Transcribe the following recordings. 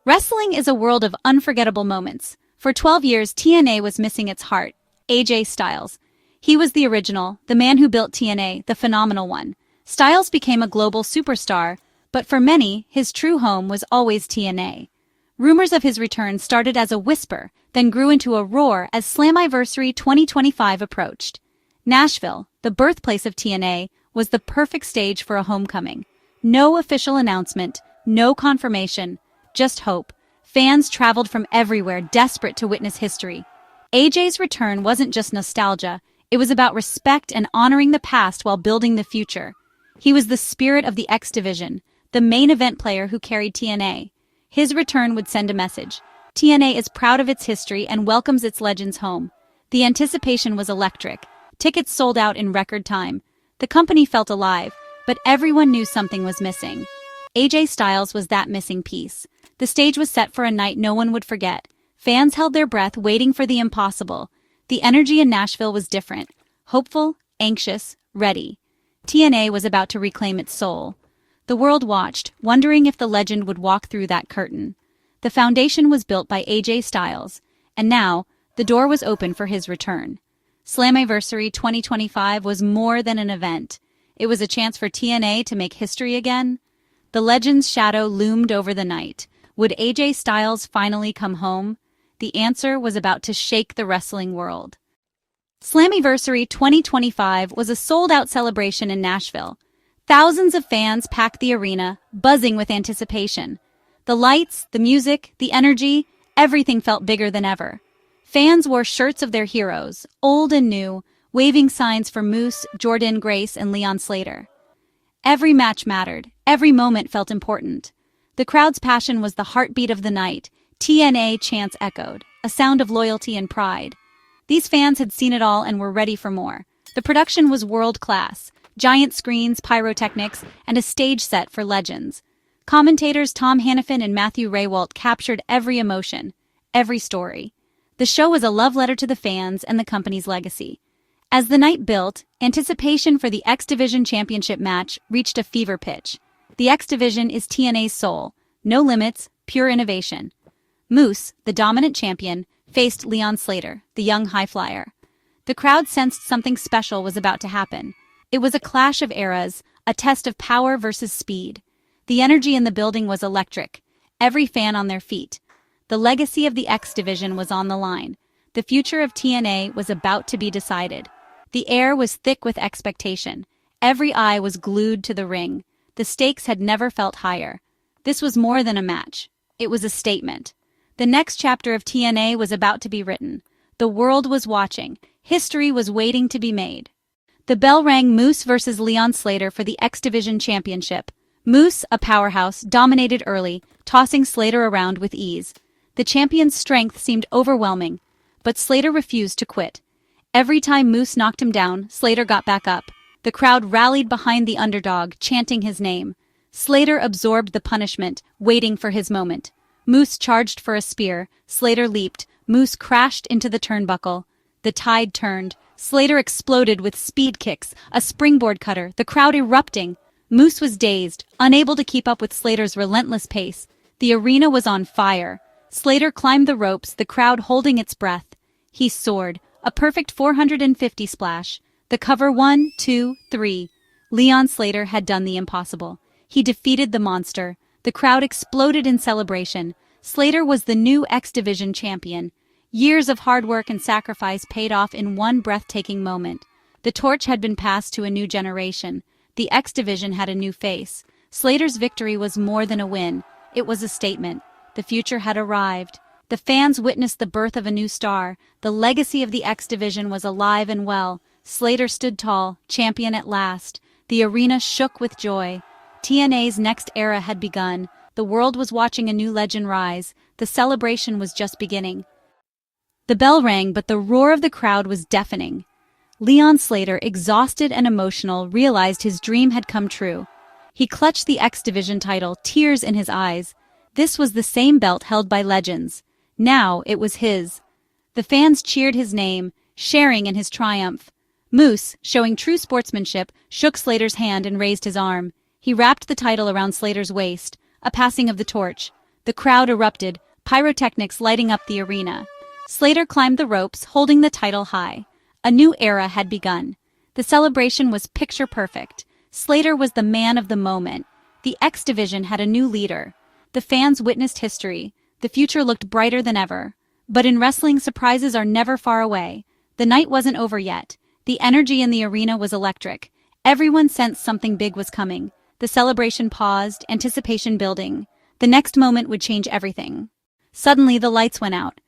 Wrestling is a world of unforgettable moments. For 12 years, TNA was missing its heart, AJStyles. He was the original, the man who built TNA, the phenomenal one. Styles became a global superstar, but for many, his true home was always TNA. Rumors of his return started as a whisper, then grew into a roar as Slammiversary 2025 approached. Nashville, the birthplace of TNA, was the perfect stage for a homecoming. No official announcement, no confirmation, just hope. Fans traveled from everywhere, desperate to witness history. AJ's return wasn't just nostalgia, it was about respect and honoring the past while building the future. He was the spirit of the XDivision, the main event player who carried TNA. His return would send a message. TNA is proud of its history and welcomes its legends home. The anticipation was electric. Tickets sold out in record time. The company felt alive, but everyone knew something was missing. AJStyles was that missing piece. The stage was set for a night no one would forget. Fans held their breath waiting for the impossible. The energy in Nashville was different. Hopeful, anxious, ready. TNA was about to reclaim its soul. The world watched, wondering if the legend would walk through that curtain. The foundation was built by AJStyles, and now, the door was open for his return. Slammiversary 2025 was more than an event. It was a chance for TNA to make history again. The legend's shadow loomed over the night. Would AJStyles finally come home? The answer was about to shake the wrestling world. Slammiversary 2025 was a sold-out celebration in Nashville. Thousands of fans packed the arena, buzzing with anticipation. The lights, the music, the energy, everything felt bigger than ever. Fans wore shirts of their heroes, old and new, waving signs for Moose, Jordynne Grace, and Leon Slater. Every match mattered. Every moment felt important. The crowd's passion was the heartbeat of the night. TNA chants echoed, a sound of loyalty and pride. These fans had seen it all and were ready for more. The production was world-class. Giant screens, pyrotechnics, and a stage set for legends. Commentators Tom Hannafin and Matthew Raywalt captured every emotion, every story. The show was a love letter to the fans and the company's legacy. As the night built, anticipation for the XDivision Championship match reached a fever pitch. The XDivision is TNA's soul. No limits, pure innovation. Moose, the dominant champion, faced Leon Slater, the young high flyer. The crowd sensed something special was about to happen. It was a clash of eras, a test of power versus speed. The energy in the building was electric, every fan on their feet. The legacy of the XDivision was on the line. The future of TNA was about to be decided. The air was thick with expectation. Every eye was glued to the ring. The stakes had never felt higher. This was more than a match. It was a statement. The next chapter of TNA was about to be written. The world was watching. History was waiting to be made. The bell rang. Moose versus Leon Slater for the XDivision Championship. Moose, a powerhouse, dominated early, tossing Slater around with ease. The champion's strength seemed overwhelming, but Slater refused to quit. Every time Moose knocked him down, Slater got back up. The crowd rallied behind the underdog, chanting his name. Slater absorbed the punishment, waiting for his moment. Moose charged for a spear. Slater leaped. Moose crashed into the turnbuckle. The tide turned. Slater exploded with speed kicks, a springboard cutter, the crowd erupting. Moose was dazed, unable to keep up with Slater's relentless pace. The arena was on fire. Slater climbed the ropes, the crowd holding its breath. He soared, a perfect 450 splash. The cover 1, 2, 3. Leon Slater had done the impossible. He defeated the monster. The crowd exploded in celebration. Slater was the new XDivision champion. Years of hard work and sacrifice paid off in one breathtaking moment. The torch had been passed to a new generation. The XDivision had a new face. Slater's victory was more than a win. It was a statement. The future had arrived. The fans witnessed the birth of a new star. The legacy of the XDivision was alive and well. Slater stood tall, champion at last. The arena shook with joy. TNA's next era had begun. The world was watching a new legend rise. The celebration was just beginning. The bell rang, but the roar of the crowd was deafening. Leon Slater, exhausted and emotional, realized his dream had come true. He clutched the XDivision title, tears in his eyes. This was the same belt held by legends. Now it was his. The fans cheered his name, sharing in his triumph. Moose, showing true sportsmanship, shook Slater's hand and raised his arm. He wrapped the title around Slater's waist, a passing of the torch. The crowd erupted, pyrotechnics lighting up the arena. Slater climbed the ropes, holding the title high. A new era had begun. The celebration was picture perfect. Slater was the man of the moment. The XDivision had a new leader. The fans witnessed history. The future looked brighter than ever. But in wrestling, surprises are never far away. The night wasn't over yet. The energy in the arena was electric. Everyone sensed something big was coming. The celebration paused, anticipation building. The next moment would change everything. Suddenly, the lights went out.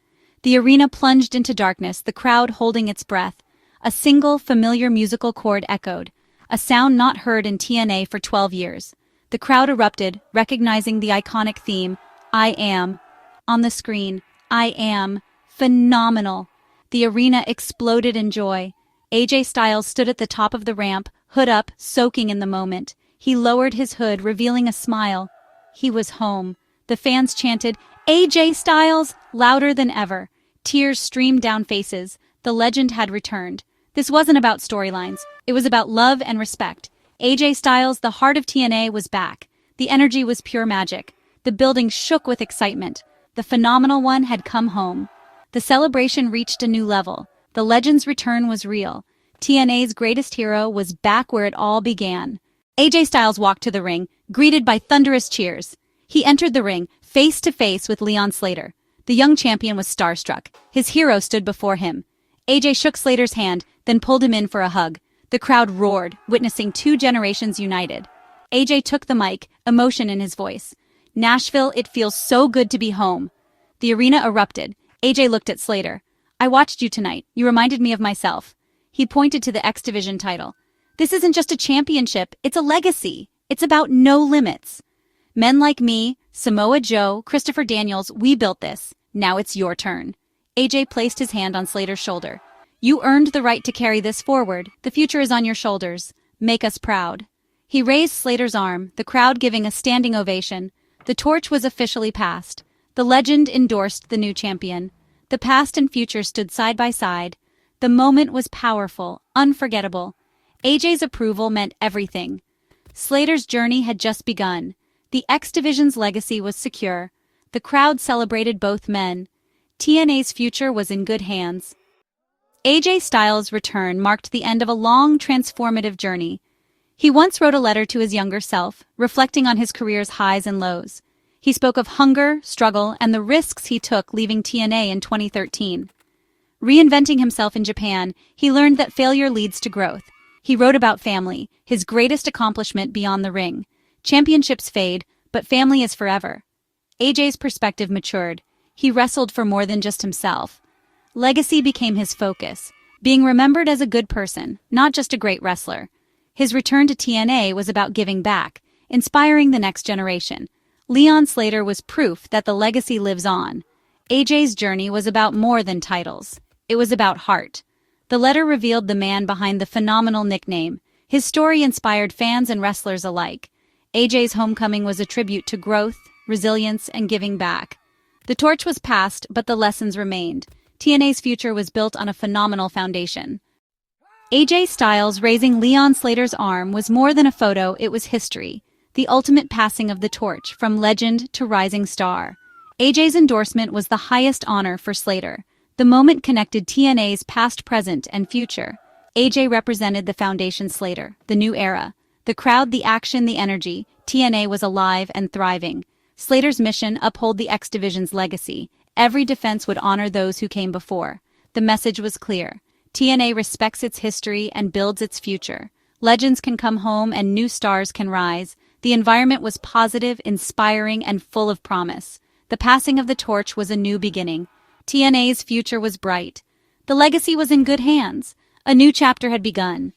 The arena plunged into darkness, the crowd holding its breath. A single, familiar musical chord echoed, a sound not heard in TNA for 12 years. The crowd erupted, recognizing the iconic theme, I Am. On the screen, I Am. Phenomenal. The arena exploded in joy. AJStyles stood at the top of the ramp, hood up, soaking in the moment. He lowered his hood, revealing a smile. He was home. The fans chanted, AJStyles, louder than ever. Tears streamed down faces. The legend had returned. This wasn't about storylines. It was about love and respect. AJStyles, the heart of TNA, was back. The energy was pure magic. The building shook with excitement. The phenomenal one had come home. The celebration reached a new level. The legend's return was real. TNA's greatest hero was back where it all began. AJStyles walked to the ring, greeted by thunderous cheers. He entered the ring, face to face with Slater. The young champion was starstruck. His hero stood before him. AJ shook Slater's hand, then pulled him in for a hug. The crowd roared, witnessing two generations united. AJ took the mic, emotion in his voice. Nashville, it feels so good to be home. The arena erupted. AJ looked at Slater. I watched you tonight. You reminded me of myself. He pointed to the XDivision title. This isn't just a championship, it's a legacy. It's about no limits. Men like me, Samoa Joe, Christopher Daniels, we built this. Now it's your turn. AJ placed his hand on Slater's shoulder. You earned the right to carry this forward. The future is on your shoulders. Make us proud. He raised Slater's arm, the crowd giving a standing ovation. The torch was officially passed. The legend endorsed the new champion. The past and future stood side by side. The moment was powerful, unforgettable. AJ's approval meant everything. Slater's journey had just begun. The XDivision's legacy was secure. The crowd celebrated both men. TNA's future was in good hands. AJStyles' return marked the end of a long, transformative journey. He once wrote a letter to his younger self, reflecting on his career's highs and lows. He spoke of hunger, struggle, and the risks he took leaving TNA in 2013. Reinventing himself in Japan, he learned that failure leads to growth. He wrote about family, his greatest accomplishment beyond the ring. Championships fade, but family is forever. AJ's perspective matured. He wrestled for more than just himself. Legacy became his focus, being remembered as a good person, not just a great wrestler. His return to TNA was about giving back, inspiring the next generation. Slater was proof that the legacy lives on. AJ's journey was about more than titles. It was about heart. The letter revealed the man behind the phenomenal nickname. His story inspired fans and wrestlers alike. AJ's homecoming was a tribute to growth, resilience, and giving back. The torch was passed, but the lessons remained. TNA's future was built on a phenomenal foundation. AJStyles raising Slater's arm was more than a photo, it was history. The ultimate passing of the torch, from legend to rising star. AJ's endorsement was the highest honor for Slater. The moment connected TNA's past, present, and future. AJ represented the foundation Slater, the new era. The crowd, the action, the energy. TNA was alive and thriving. Slater's mission, uphold the XDivision's legacy. Every defense would honor those who came before. The message was clear. TNA respects its history and builds its future. Legends can come home and new stars can rise. The environment was positive, inspiring, and full of promise. The passing of the torch was a new beginning. TNA's future was bright. The legacy was in good hands. A new chapter had begun.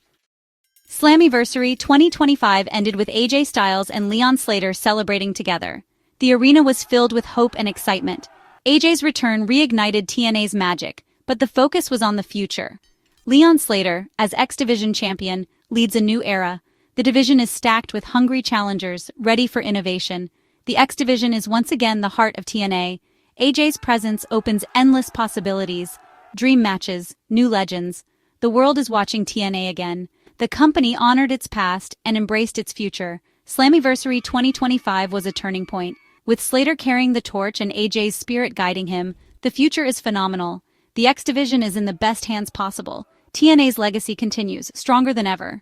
Slammiversary 2025 ended with AJStyles and Slater celebrating together. The arena was filled with hope and excitement. AJ's return reignited TNA's magic, but the focus was on the future. Slater, as XDivision champion, leads a new era. The division is stacked with hungry challengers, ready for innovation. The XDivision is once again the heart of TNA. AJ's presence opens endless possibilities. Dream matches, new legends. The world is watching TNA again. The company honored its past and embraced its future. Slammiversary 2025 was a turning point. With Slater carrying the torch and AJ's spirit guiding him, the future is phenomenal. The XDivision is in the best hands possible. TNA's legacy continues, stronger than ever.